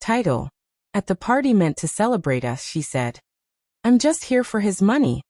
title. At the party meant to celebrate us, she said. I'm just here for his money.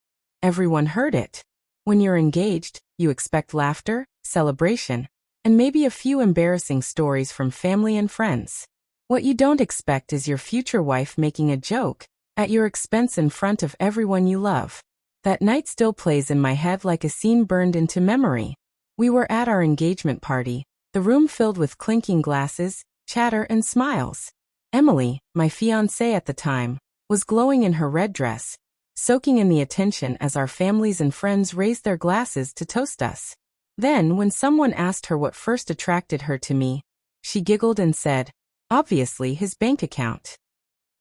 Everyone heard it. When you're engaged, you expect laughter, celebration, and maybe a few embarrassing stories from family and friends. What you don't expect is your future wife making a joke at your expense in front of everyone you love. That night still plays in my head like a scene burned into memory. We were at our engagement party, the room filled with clinking glasses, chatter, and smiles. Emily, my fiancée at the time, was glowing in her red dress, soaking in the attention as our families and friends raised their glasses to toast us. Then, when someone asked her what first attracted her to me, she giggled and said, "Obviously his bank account."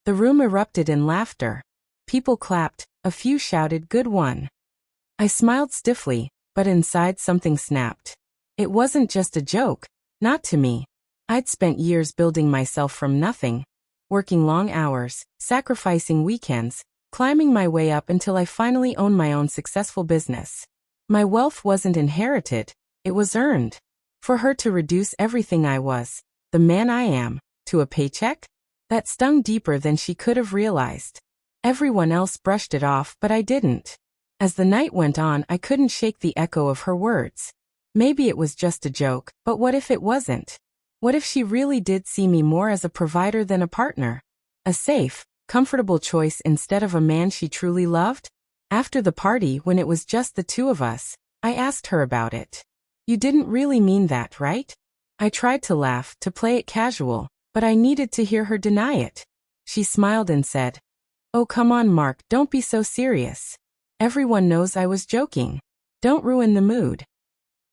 The room erupted in laughter. People clapped, a few shouted, "Good one." I smiled stiffly, but inside something snapped. It wasn't just a joke, not to me. I'd spent years building myself from nothing, working long hours, sacrificing weekends, climbing my way up until I finally owned my own successful business. My wealth wasn't inherited, it was earned. For her to reduce everything I was, the man I am, to a paycheck? That stung deeper than she could have realized. Everyone else brushed it off, but I didn't. As the night went on, I couldn't shake the echo of her words. Maybe it was just a joke, but what if it wasn't? What if she really did see me more as a provider than a partner? A safe, comfortable choice instead of a man she truly loved? After the party, when it was just the two of us, I asked her about it. "You didn't really mean that, right?" I tried to laugh, to play it casual, but I needed to hear her deny it. She smiled and said, "Oh, come on, Mark, don't be so serious. Everyone knows I was joking. Don't ruin the mood."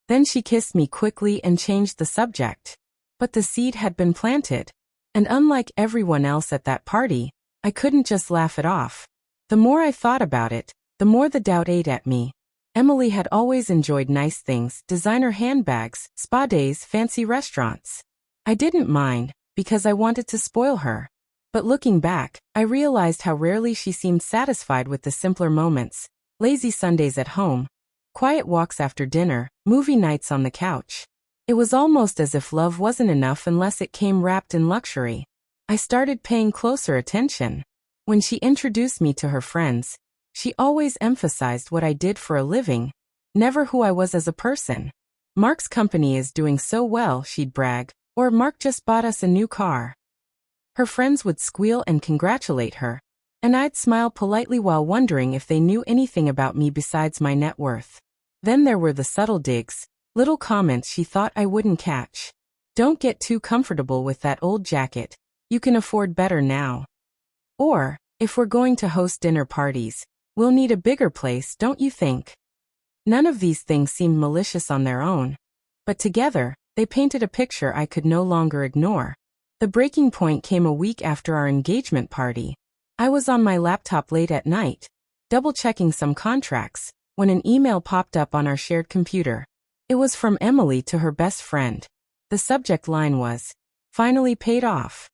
Then she kissed me quickly and changed the subject. But the seed had been planted. And unlike everyone else at that party, I couldn't just laugh it off. The more I thought about it, the more the doubt ate at me. Emily had always enjoyed nice things, designer handbags, spa days, fancy restaurants. I didn't mind, because I wanted to spoil her. But looking back, I realized how rarely she seemed satisfied with the simpler moments. Lazy Sundays at home, quiet walks after dinner, movie nights on the couch. It was almost as if love wasn't enough unless it came wrapped in luxury. I started paying closer attention. When she introduced me to her friends, she always emphasized what I did for a living, never who I was as a person. "Mark's company is doing so well," she'd brag, or "Mark just bought us a new car." Her friends would squeal and congratulate her, and I'd smile politely while wondering if they knew anything about me besides my net worth. Then there were the subtle digs, little comments she thought I wouldn't catch. "Don't get too comfortable with that old jacket. You can afford better now." Or, "If we're going to host dinner parties, we'll need a bigger place, don't you think?" None of these things seemed malicious on their own. But together, they painted a picture I could no longer ignore. The breaking point came a week after our engagement party. I was on my laptop late at night, double-checking some contracts, when an email popped up on our shared computer. It was from Emily to her best friend. The subject line was, "Finally paid off."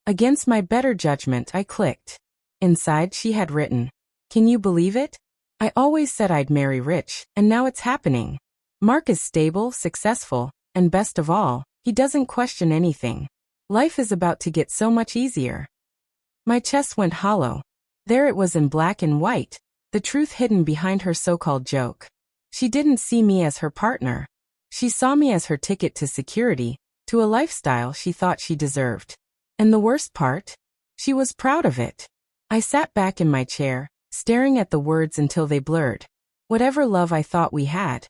Against my better judgment, I clicked. Inside, she had written, "Can you believe it? I always said I'd marry rich, and now it's happening. Mark is stable, successful, and best of all, he doesn't question anything. Life is about to get so much easier." My chest went hollow. There it was in black and white, the truth hidden behind her so-called joke. She didn't see me as her partner. She saw me as her ticket to security, to a lifestyle she thought she deserved. And the worst part? She was proud of it. I sat back in my chair, staring at the words until they blurred. Whatever love I thought we had,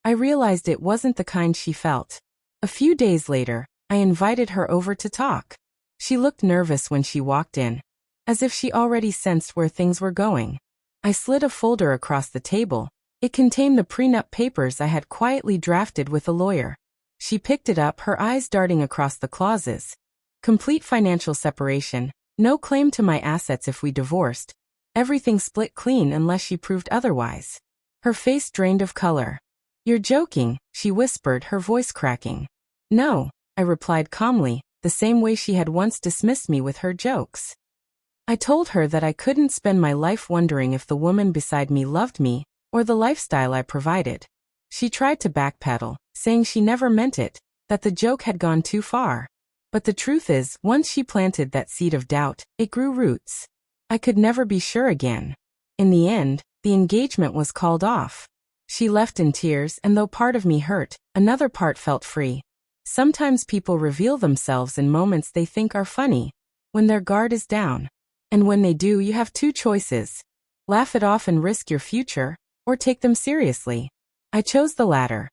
I realized it wasn't the kind she felt. A few days later, I invited her over to talk. She looked nervous when she walked in, as if she already sensed where things were going. I slid a folder across the table. It contained the prenup papers I had quietly drafted with a lawyer. She picked it up, her eyes darting across the clauses. Complete financial separation, no claim to my assets if we divorced, everything split clean unless she proved otherwise. Her face drained of color. "You're joking," she whispered, her voice cracking. "No," I replied calmly, the same way she had once dismissed me with her jokes. I told her that I couldn't spend my life wondering if the woman beside me loved me, or the lifestyle I provided. She tried to backpedal, saying she never meant it, that the joke had gone too far. But the truth is, once she planted that seed of doubt, it grew roots. I could never be sure again. In the end, the engagement was called off. She left in tears, and though part of me hurt, another part felt free. Sometimes people reveal themselves in moments they think are funny, when their guard is down. And when they do, you have two choices: laugh it off and risk your future, or take them seriously. I chose the latter.